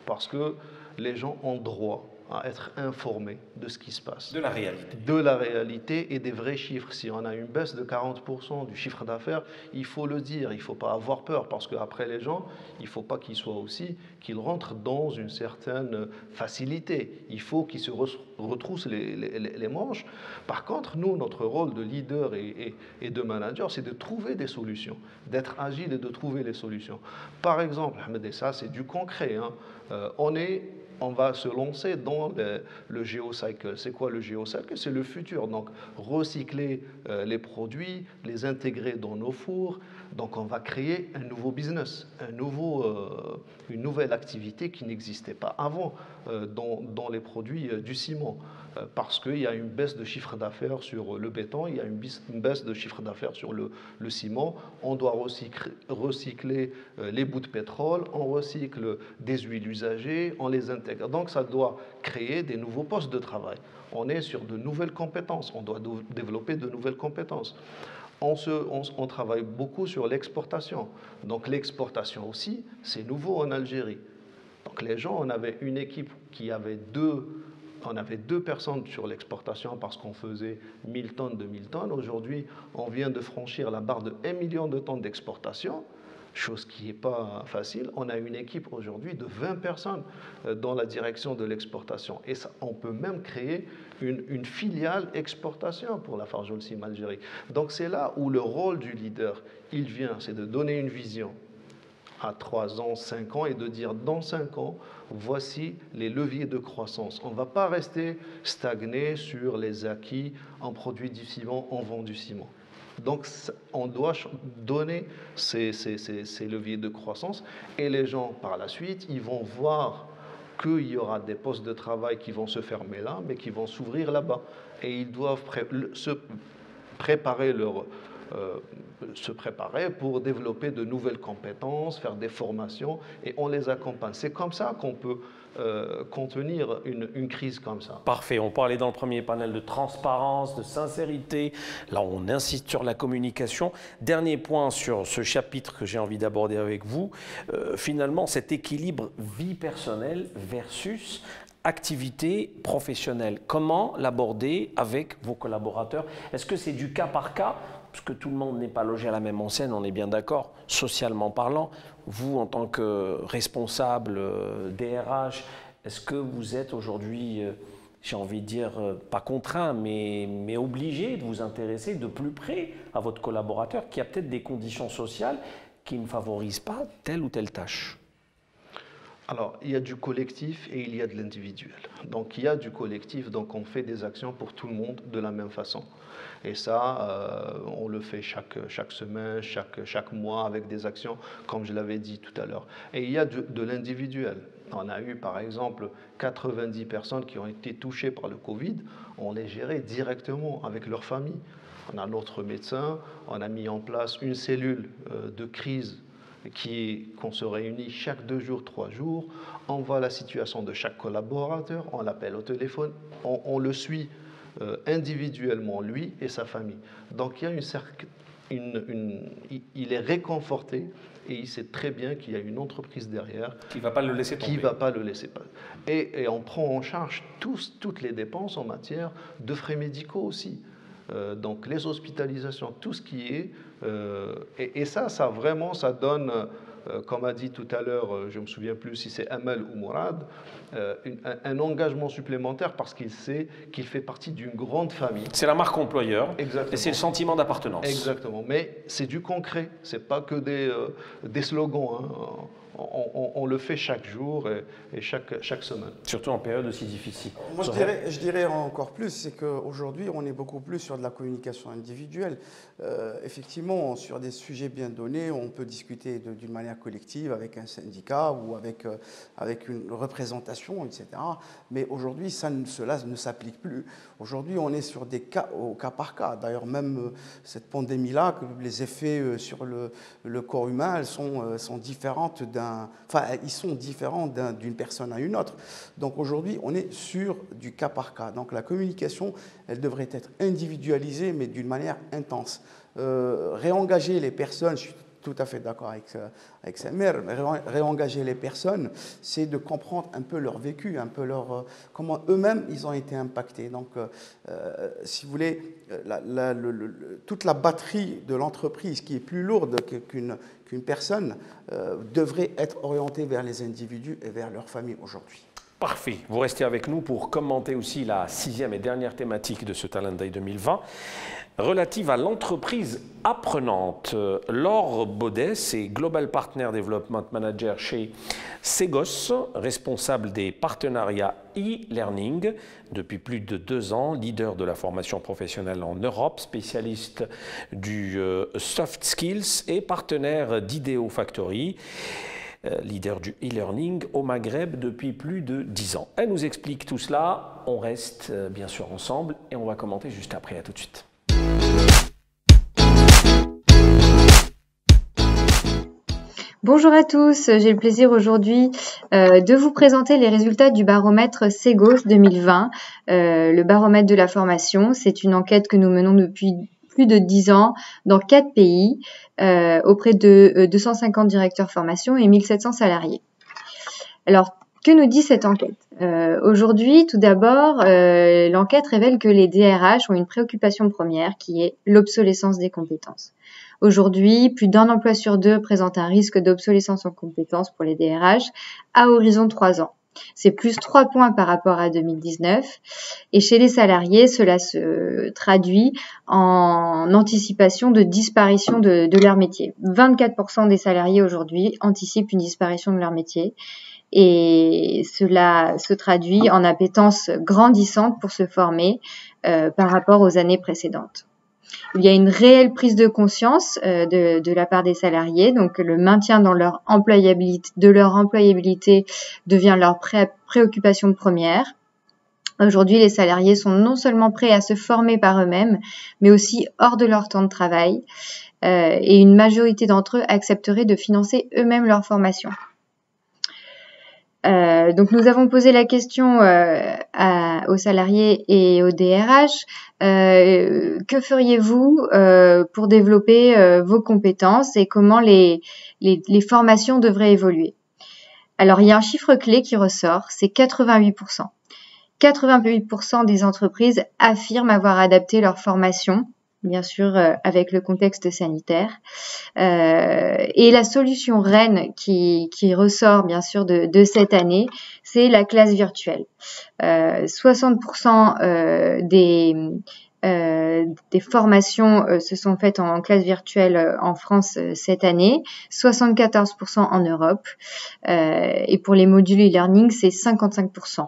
Parce que les gens ont droit à être informés de ce qui se passe. De la réalité. De la réalité et des vrais chiffres. Si on a une baisse de 40% du chiffre d'affaires, il faut le dire, il ne faut pas avoir peur, parce qu'après les gens, il ne faut pas qu'ils soient aussi, qu'ils rentrent dans une certaine facilité. Il faut qu'ils se retroussent les manches. Par contre, nous, notre rôle de leader et de manager, c'est de trouver des solutions, d'être agile et de trouver les solutions. Par exemple, Ahmed, et ça c'est du concret, hein, on va se lancer dans le GeoCycle. C'est quoi le GeoCycle? C'est le futur. Donc, recycler les produits, les intégrer dans nos fours. Donc, on va créer un nouveau business, une nouvelle activité qui n'existait pas avant dans les produits du ciment. Parce qu'il y a une baisse de chiffre d'affaires sur le béton, il y a une baisse de chiffre d'affaires sur le ciment. On doit recycler les bouts de pétrole, on recycle des huiles usagées, on les intègre. Donc ça doit créer des nouveaux postes de travail. On est sur de nouvelles compétences, on doit développer de nouvelles compétences. On travaille beaucoup sur l'exportation. Donc l'exportation aussi, c'est nouveau en Algérie. Donc les gens, on avait une équipe qui avait on avait 2 personnes sur l'exportation parce qu'on faisait 1000 tonnes, 2000 tonnes. Aujourd'hui, on vient de franchir la barre de 1 million de tonnes d'exportation, chose qui n'est pas facile. On a une équipe aujourd'hui de 20 personnes dans la direction de l'exportation. Et ça, on peut même créer une filiale exportation pour la Lafarge Holcim Algérie. Donc c'est là où le rôle du leader, il vient, c'est de donner une vision à 3 ans, 5 ans, et de dire dans 5 ans, voici les leviers de croissance. On ne va pas rester stagné sur les acquis, on produit du ciment, on vend du ciment. Donc on doit donner ces leviers de croissance, et les gens par la suite, ils vont voir qu'il y aura des postes de travail qui vont se fermer là, mais qui vont s'ouvrir là-bas. Et ils doivent se préparer pour développer de nouvelles compétences, faire des formations, et on les accompagne. C'est comme ça qu'on peut contenir une crise comme ça. Parfait. On parlait dans le premier panel de transparence, de sincérité. Là, on insiste sur la communication. Dernier point sur ce chapitre que j'ai envie d'aborder avec vous. Finalement, cet équilibre vie personnelle versus activité professionnelle. Comment l'aborder avec vos collaborateurs? Est-ce que c'est du cas par cas? Parce que tout le monde n'est pas logé à la même enseigne, on est bien d'accord, socialement parlant. Vous, en tant que responsable DRH, est-ce que vous êtes aujourd'hui, j'ai envie de dire, pas contraint, mais obligé de vous intéresser de plus près à votre collaborateur qui a peut-être des conditions sociales qui ne favorisent pas telle ou telle tâche? Alors, il y a du collectif et il y a de l'individuel. Donc, il y a du collectif, donc on fait des actions pour tout le monde de la même façon. Et ça, on le fait chaque semaine, chaque mois avec des actions, comme je l'avais dit tout à l'heure. Et il y a de l'individuel. On a eu par exemple 90 personnes qui ont été touchées par le Covid, on les gérait directement avec leur famille. On a notre médecin, on a mis en place une cellule de crise qu'on se réunit chaque 2 jours, 3 jours, on voit la situation de chaque collaborateur, on l'appelle au téléphone, on le suit individuellement, lui et sa famille. Donc il y a il est réconforté et il sait très bien qu'il y a une entreprise derrière qui ne va pas le laisser tomber. Qui va pas le laisser passer. Et on prend en charge toutes les dépenses en matière de frais médicaux aussi. Donc les hospitalisations, tout ce qui est... et ça vraiment, ça donne, comme a dit tout à l'heure, je ne me souviens plus si c'est Amal ou Mourad, un engagement supplémentaire parce qu'il sait qu'il fait partie d'une grande famille. C'est la marque employeur. Exactement. Et c'est le sentiment d'appartenance. Exactement, mais c'est du concret, ce n'est pas que des slogans. Hein. On le fait chaque jour et chaque semaine. Surtout en période aussi difficile. Moi, je dirais encore plus, c'est qu'aujourd'hui, on est beaucoup plus sur de la communication individuelle. Effectivement, sur des sujets bien donnés, on peut discuter d'une manière collective avec un syndicat ou avec une représentation, etc. Mais aujourd'hui, cela ne s'applique plus. Aujourd'hui, on est sur des cas au cas par cas. D'ailleurs, même cette pandémie-là, les effets sur le corps humain, elles sont différentes ils sont différents d'une personne à une autre. Donc aujourd'hui, on est sur du cas par cas. Donc la communication, elle devrait être individualisée, mais d'une manière intense. Réengager les personnes, je suis tout à fait d'accord avec Samer, réengager les personnes, c'est de comprendre un peu leur vécu, un peu comment eux-mêmes ils ont été impactés. Donc, si vous voulez, toute la batterie de l'entreprise qui est plus lourde qu'une personne devrait être orientée vers les individus et vers leur famille aujourd'hui. Parfait. Vous restez avec nous pour commenter aussi la 6e et dernière thématique de ce Talent Day 2020, relative à l'entreprise apprenante. Laure Baudet, c'est Global Partner Development Manager chez Segos, responsable des partenariats e-learning depuis plus de 2 ans, leader de la formation professionnelle en Europe, spécialiste du soft skills et partenaire d'Ideo Factory. Leader du e-learning au Maghreb depuis plus de 10 ans. Elle nous explique tout cela. On reste bien sûr ensemble et on va commenter juste après. À tout de suite. Bonjour à tous, j'ai le plaisir aujourd'hui de vous présenter les résultats du baromètre Segos 2020. Le baromètre de la formation, c'est une enquête que nous menons depuis plus de 10 ans dans 4 pays auprès de 250 directeurs formation et 1700 salariés. Alors, que nous dit cette enquête? Aujourd'hui, tout d'abord, l'enquête révèle que les DRH ont une préoccupation première qui est l'obsolescence des compétences. Aujourd'hui, plus d'1 emploi sur 2 présente un risque d'obsolescence en compétences pour les DRH à horizon de 3 ans. C'est plus 3 points par rapport à 2019. Et chez les salariés, cela se traduit en anticipation de disparition de leur métier. 24% des salariés aujourd'hui anticipent une disparition de leur métier. Et cela se traduit en appétence grandissante pour se former par rapport aux années précédentes. Il y a une réelle prise de conscience de la part des salariés, donc le maintien dans leur employabilité, devient leur préoccupation première. Aujourd'hui, les salariés sont non seulement prêts à se former par eux-mêmes, mais aussi hors de leur temps de travail, et une majorité d'entre eux accepteraient de financer eux-mêmes leur formation. Donc nous avons posé la question aux salariés et aux DRH, que feriez-vous pour développer vos compétences et comment les formations devraient évoluer? Alors il y a un chiffre clé qui ressort, c'est 88%. 88% des entreprises affirment avoir adapté leur formation, bien sûr avec le contexte sanitaire. Et la solution reine qui ressort bien sûr de cette année, c'est la classe virtuelle. 60% des formations se sont faites en classe virtuelle en France cette année, 74% en Europe. Et pour les modules e-learning, c'est 55%.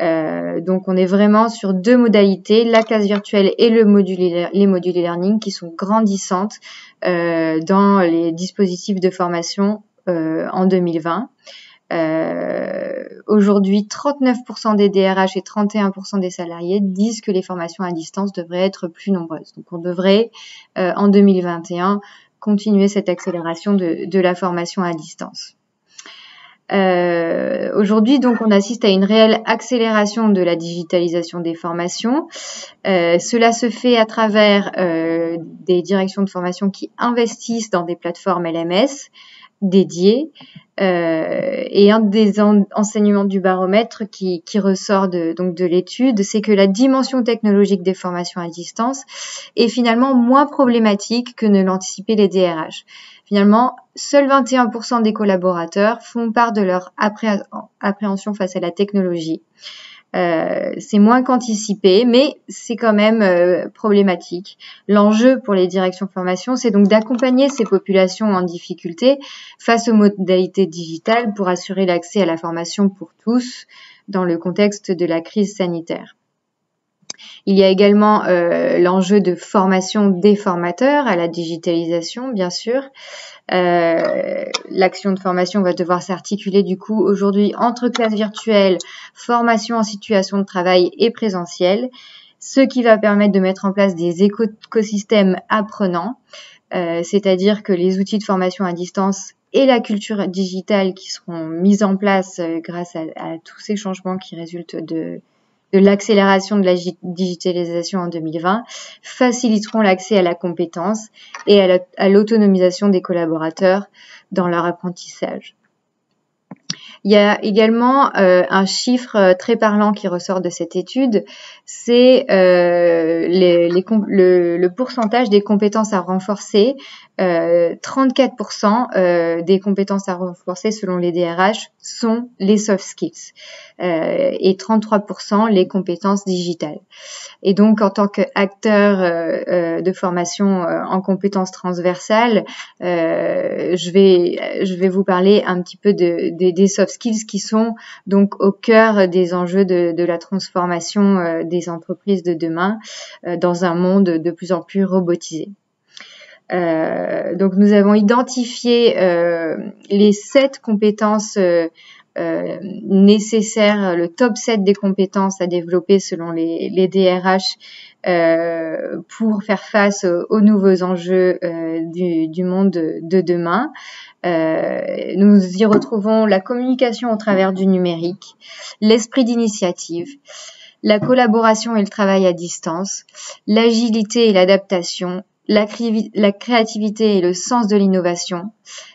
Donc on est vraiment sur 2 modalités, la classe virtuelle et les modules e-learning qui sont grandissantes dans les dispositifs de formation en 2020. Aujourd'hui, 39% des DRH et 31% des salariés disent que les formations à distance devraient être plus nombreuses. Donc on devrait, en 2021, continuer cette accélération de la formation à distance. Aujourd'hui, donc, on assiste à une réelle accélération de la digitalisation des formations. Cela se fait à travers des directions de formation qui investissent dans des plateformes LMS dédiées. Et un des enseignements du baromètre qui ressort de l'étude, c'est que la dimension technologique des formations à distance est finalement moins problématique que ne l'anticipaient les DRH. Finalement, seuls 21% des collaborateurs font part de leur appréhension face à la technologie. C'est moins qu'anticipé, mais c'est quand même problématique. L'enjeu pour les directions de formation, c'est donc d'accompagner ces populations en difficulté face aux modalités digitales pour assurer l'accès à la formation pour tous dans le contexte de la crise sanitaire. Il y a également l'enjeu de formation des formateurs à la digitalisation, bien sûr. L'action de formation va devoir s'articuler du coup aujourd'hui entre classe virtuelle, formation en situation de travail et présentiel, ce qui va permettre de mettre en place des écosystèmes apprenants, c'est-à-dire que les outils de formation à distance et la culture digitale qui seront mises en place grâce à tous ces changements qui résultent de l'accélération de la digitalisation en 2020 faciliteront l'accès à la compétence et à l'autonomisation des collaborateurs dans leur apprentissage. Il y a également un chiffre très parlant qui ressort de cette étude, c'est le pourcentage des compétences à renforcer. 34% des compétences à renforcer selon les DRH sont les soft skills et 33% les compétences digitales. Et donc, en tant qu'acteur de formation en compétences transversales, je vais vous parler un petit peu des soft skills qui sont donc au cœur des enjeux de la transformation des entreprises de demain dans un monde de plus en plus robotisé. Donc nous avons identifié les 7 compétences nécessaires, le top 7 des compétences à développer selon les DRH pour faire face aux nouveaux enjeux du monde de demain. Nous y retrouvons la communication au travers du numérique, l'esprit d'initiative, la collaboration et le travail à distance, l'agilité et l'adaptation, la créativité et le sens de l'innovation,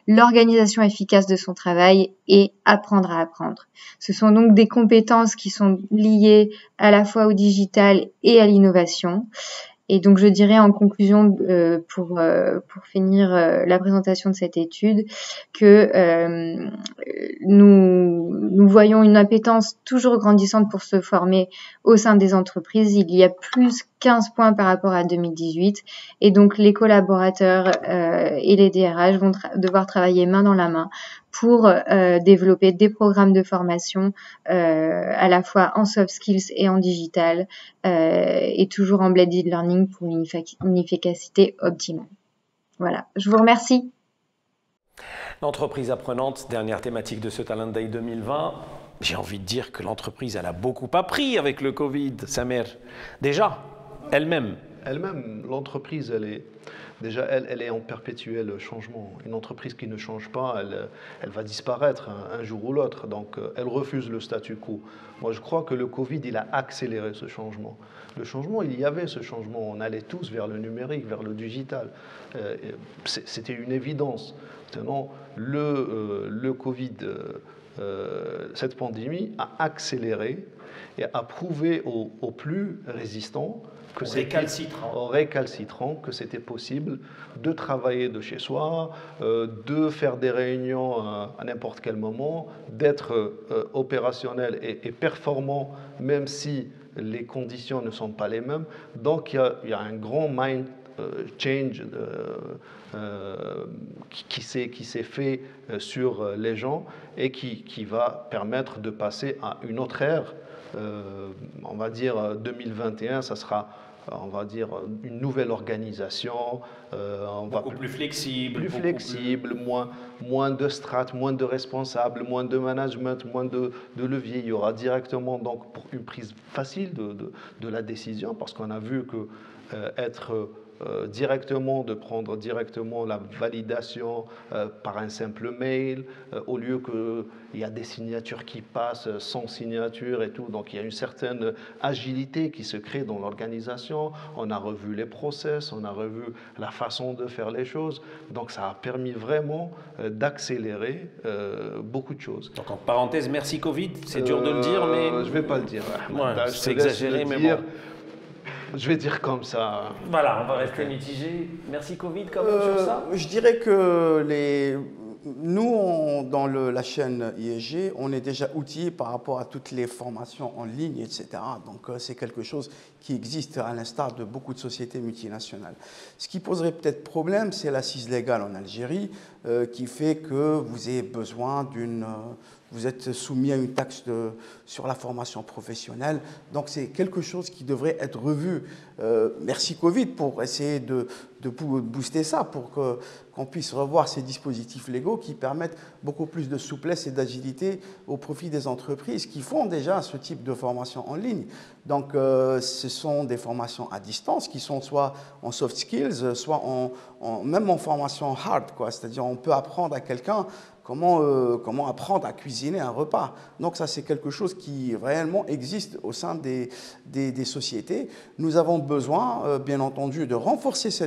l'organisation efficace de son travail et apprendre à apprendre. Ce sont donc des compétences qui sont liées à la fois au digital et à l'innovation. Et donc je dirais en conclusion, pour finir la présentation de cette étude, que nous voyons une appétence toujours grandissante pour se former au sein des entreprises. Il y a plus 15 points par rapport à 2018 et donc les collaborateurs et les DRH vont devoir travailler main dans la main pour développer des programmes de formation à la fois en soft skills et en digital et toujours en blended learning pour une efficacité optimale. Voilà, je vous remercie. L'entreprise apprenante, dernière thématique de ce Talent Day 2020. J'ai envie de dire que l'entreprise, elle a beaucoup appris avec le Covid, Samer. Déjà, elle-même. Elle-même, l'entreprise, elle est en perpétuel changement. Une entreprise qui ne change pas, elle va disparaître un jour ou l'autre. Donc, elle refuse le statu quo. Moi, je crois que le Covid, il a accéléré ce changement. Le changement, il y avait ce changement. On allait tous vers le numérique, vers le digital. C'était une évidence. Maintenant, le Covid, cette pandémie a accéléré et a prouvé aux plus résistants récalcitrants que c'était possible de travailler de chez soi, de faire des réunions à n'importe quel moment, d'être opérationnel et performant même si les conditions ne sont pas les mêmes. Donc il y a un grand mind change qui s'est fait sur les gens et qui va permettre de passer à une autre ère. On va dire 2021, ça sera on va dire, une nouvelle organisation. Beaucoup plus flexible. Plus flexible, moins de strates, moins de responsables, moins de management, moins de levier. Il y aura directement donc pour une prise facile de la décision, parce qu'on a vu que de prendre directement la validation par un simple mail, au lieu qu'il y a des signatures qui passent sans signature et tout. Donc il y a une certaine agilité qui se crée dans l'organisation. On a revu les process, on a revu la façon de faire les choses. Donc ça a permis vraiment d'accélérer beaucoup de choses. Donc en parenthèse, merci Covid, c'est dur de le dire, mais... Je ne vais pas le dire. Ouais, c'est exagéré, mais bon. Je vais dire comme ça. Voilà, on va rester mitigé. Merci Covid quand même sur ça. Je dirais que nous, dans la chaîne ISG, on est déjà outillés par rapport à toutes les formations en ligne, etc. Donc c'est quelque chose qui existe à l'instar de beaucoup de sociétés multinationales. Ce qui poserait peut-être problème, c'est l'assise légale en Algérie, qui fait que vous avez besoin vous êtes soumis à une taxe sur la formation professionnelle. Donc c'est quelque chose qui devrait être revu. Merci Covid pour essayer de booster ça, pour qu'on puisse revoir ces dispositifs légaux qui permettent beaucoup plus de souplesse et d'agilité au profit des entreprises qui font déjà ce type de formation en ligne. Donc ce sont des formations à distance qui sont soit en soft skills, soit même en formation hard, c'est-à-dire on peut apprendre à quelqu'un comment apprendre à cuisiner un repas. Donc ça, c'est quelque chose qui réellement existe au sein des sociétés. Nous avons besoin, bien entendu, de renforcer ce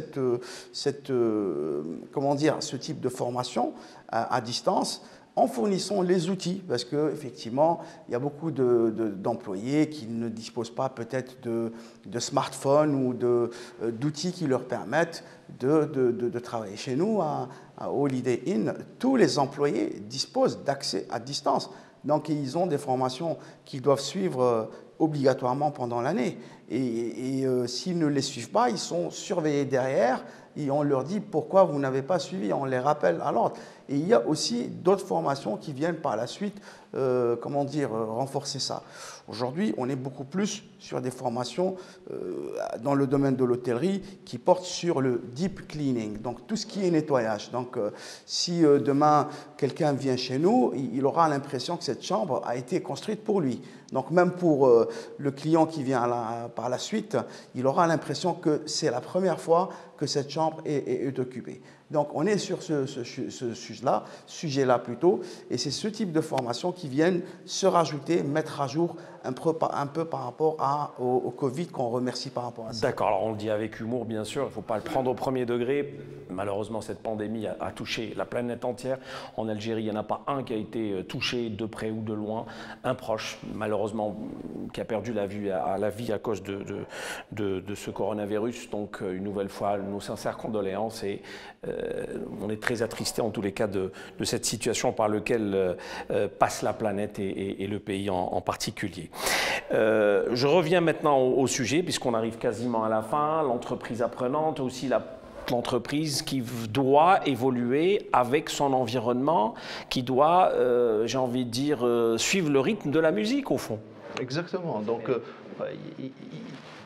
type de formation à distance, en fournissant les outils, parce qu'effectivement, il y a beaucoup d'employés qui ne disposent pas peut-être de smartphones ou d'outils qui leur permettent de travailler. Chez nous, à Holiday Inn, tous les employés disposent d'accès à distance. Donc, ils ont des formations qu'ils doivent suivre obligatoirement pendant l'année. Et s'ils ne les suivent pas, ils sont surveillés derrière et on leur dit pourquoi vous n'avez pas suivi, on les rappelle à l'ordre. Et il y a aussi d'autres formations qui viennent par la suite, renforcer ça. Aujourd'hui, on est beaucoup plus sur des formations dans le domaine de l'hôtellerie qui portent sur le deep cleaning, donc tout ce qui est nettoyage. Donc, si demain quelqu'un vient chez nous, il aura l'impression que cette chambre a été construite pour lui. Donc, même pour le client qui vient par la suite, il aura l'impression que c'est la première fois que cette chambre est occupée. Donc, on est sur ce sujet-là plutôt, et c'est ce type de formation qui viennent se rajouter, mettre à jour un peu par rapport au Covid, qu'on remercie par rapport à ça. D'accord, alors on le dit avec humour, bien sûr, il ne faut pas le prendre au premier degré. Malheureusement, cette pandémie a touché la planète entière. En Algérie, il n'y en a pas un qui a été touché de près ou de loin. Un proche, malheureusement, qui a perdu la vie à cause de ce coronavirus. Donc, une nouvelle fois, nos sincères condoléances et on est très attristés en tous les cas de cette situation par laquelle passe la planète et le pays en particulier. Je reviens maintenant au sujet, puisqu'on arrive quasiment à la fin. L'entreprise apprenante, aussi l'entreprise qui doit évoluer avec son environnement, qui doit, j'ai envie de dire, suivre le rythme de la musique au fond. Exactement. Donc,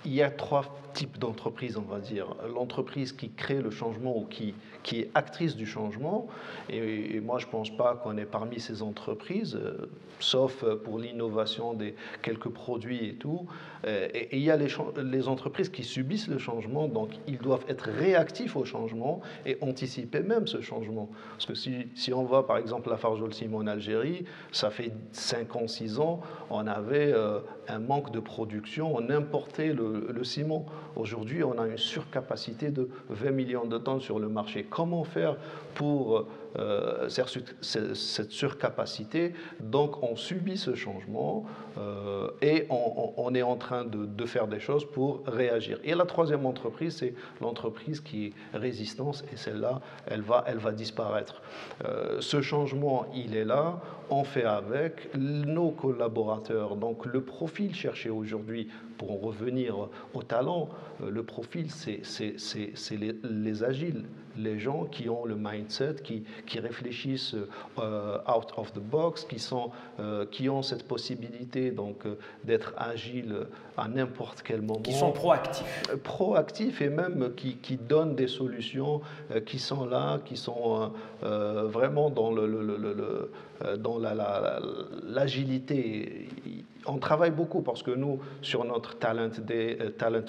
il y a trois types d'entreprises, on va dire. L'entreprise qui crée le changement ou qui est actrice du changement. Et moi, je ne pense pas qu'on est parmi ces entreprises, sauf pour l'innovation des quelques produits et tout. Et il y a les entreprises qui subissent le changement, donc ils doivent être réactifs au changement et anticiper même ce changement. Parce que si on va, par exemple, la Farjol Ciment en Algérie, ça fait 5 ans, 6 ans, on avait un manque de production, on importait le ciment. Aujourd'hui, on a une surcapacité de 20 millions de tonnes sur le marché. Comment faire pour cette surcapacité? Donc, on subit ce changement et on est en train de faire des choses pour réagir. Et la troisième entreprise, c'est l'entreprise qui est résistance, et celle-là, elle va disparaître. Ce changement, il est là, on fait avec nos collaborateurs. Donc, le profil cherché aujourd'hui, pour en revenir au talent, le profil, c'est les agiles, les gens qui ont le mindset, qui réfléchissent out of the box, qui ont cette possibilité donc d'être agiles à n'importe quel moment. Qui sont proactifs. Proactifs et même qui donnent des solutions, qui sont là, qui sont vraiment dans dans l'agilité. On travaille beaucoup parce que nous, sur notre Talent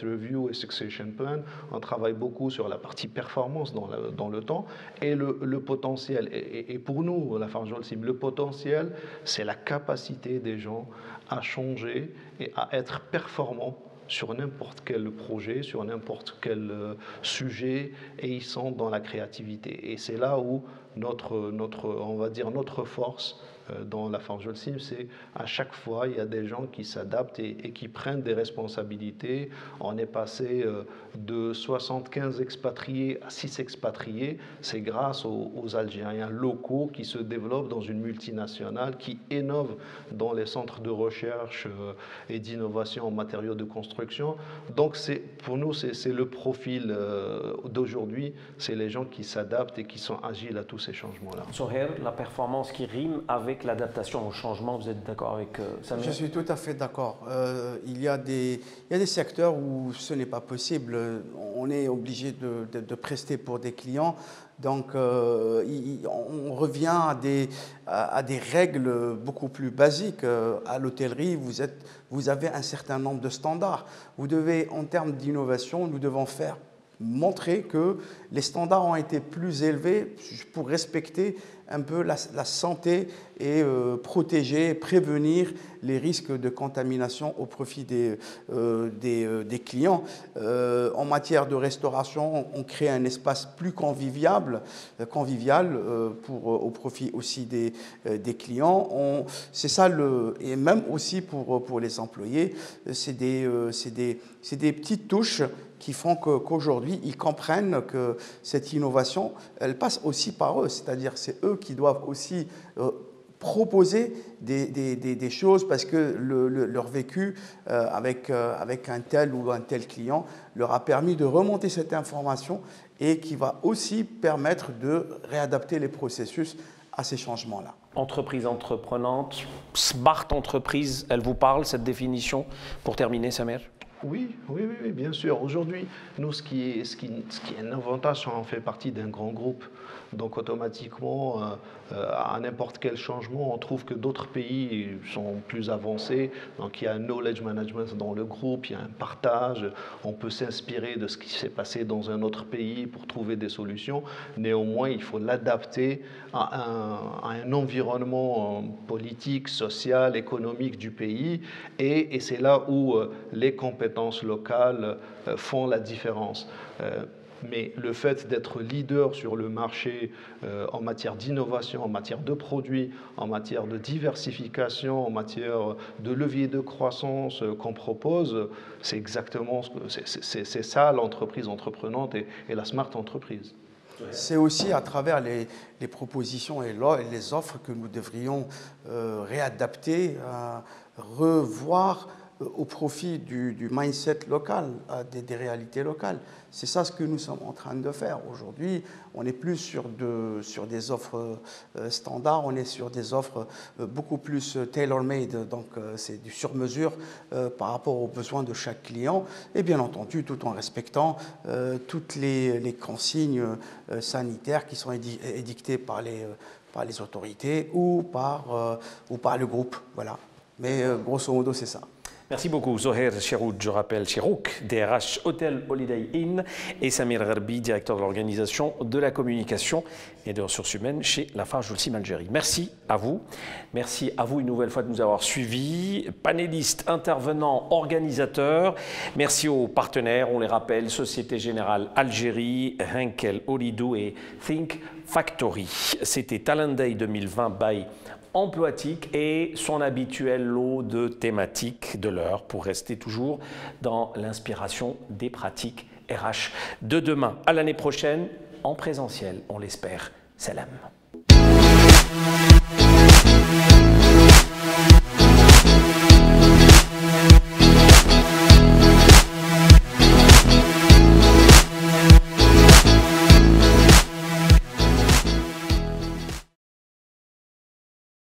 Review et Succession Plan, on travaille beaucoup sur la partie performance dans le temps et le potentiel. Et pour nous, la Farjol Sim, le potentiel, c'est la capacité des gens à changer et à être performants sur n'importe quel projet, sur n'importe quel sujet, et ils sont dans la créativité. Et c'est là où on va dire notre force dans la Farjol Sim, c'est à chaque fois, il y a des gens qui s'adaptent et qui prennent des responsabilités. On est passé de 75 expatriés à 6 expatriés. C'est grâce aux Algériens locaux qui se développent dans une multinationale, qui innovent dans les centres de recherche et d'innovation en matériaux de construction. Donc pour nous, c'est le profil d'aujourd'hui. C'est les gens qui s'adaptent et qui sont agiles à tous ces changements-là. Soher, la performance qui rime avec l'adaptation au changement, vous êtes d'accord avec Samir? Je suis tout à fait d'accord. Il y a des secteurs où ce n'est pas possible. On est obligé de prester pour des clients. Donc, on revient à des règles beaucoup plus basiques. À l'hôtellerie, vous avez un certain nombre de standards. Vous devez, en termes d'innovation, nous devons montrer que les standards ont été plus élevés pour respecter un peu la santé et protéger, prévenir les risques de contamination au profit des clients. En matière de restauration, on crée un espace plus convivial au profit aussi des clients. C'est ça et même aussi pour les employés, c'est des petites touches qui font qu'aujourd'hui, ils comprennent que cette innovation, elle passe aussi par eux. C'est-à-dire c'est eux qui doivent aussi proposer des choses parce que leur vécu avec un tel ou un tel client leur a permis de remonter cette information et qui va aussi permettre de réadapter les processus à ces changements-là. Entreprise entreprenante, smart entreprise, elle vous parle, cette définition? Pour terminer, Samir? Oui, bien sûr. Aujourd'hui, nous, ce qui est un avantage, c'est qu'on fait partie d'un grand groupe. Donc, automatiquement, à n'importe quel changement, on trouve que d'autres pays sont plus avancés. Donc, il y a un knowledge management dans le groupe, il y a un partage. On peut s'inspirer de ce qui s'est passé dans un autre pays pour trouver des solutions. Néanmoins, il faut l'adapter à un environnement politique, social, économique du pays. Et c'est là où les compétences locales font la différence. Mais le fait d'être leader sur le marché en matière d'innovation, en matière de produits, en matière de diversification, en matière de levier de croissance qu'on propose, c'est exactement c'est ça l'entreprise entreprenante et la smart entreprise. C'est aussi à travers les propositions et les offres que nous devrions réadapter, revoir au profit du mindset local, des réalités locales. C'est ça ce que nous sommes en train de faire. Aujourd'hui, on n'est plus sur des offres standards, on est sur des offres beaucoup plus tailor-made, donc c'est du sur-mesure par rapport aux besoins de chaque client, et bien entendu tout en respectant toutes les consignes sanitaires qui sont édictées par les autorités ou par le groupe. Voilà. Mais grosso modo, c'est ça. Merci beaucoup, Zoher Cherouk, je rappelle Cherouk, DRH Hotel Holiday Inn, et Samir Gharbi, directeur de l'organisation de la communication et des ressources humaines chez Lafarge Holcim Algérie. Merci à vous. Merci à vous une nouvelle fois de nous avoir suivis, panélistes, intervenants, organisateurs. Merci aux partenaires, on les rappelle, Société Générale Algérie, Henkel, Olidou et Think Factory. C'était Talent Day 2020 by Emploatic et son habituel lot de thématiques de l'heure pour rester toujours dans l'inspiration des pratiques RH de demain. À l'année prochaine, en présentiel, on l'espère. Salam.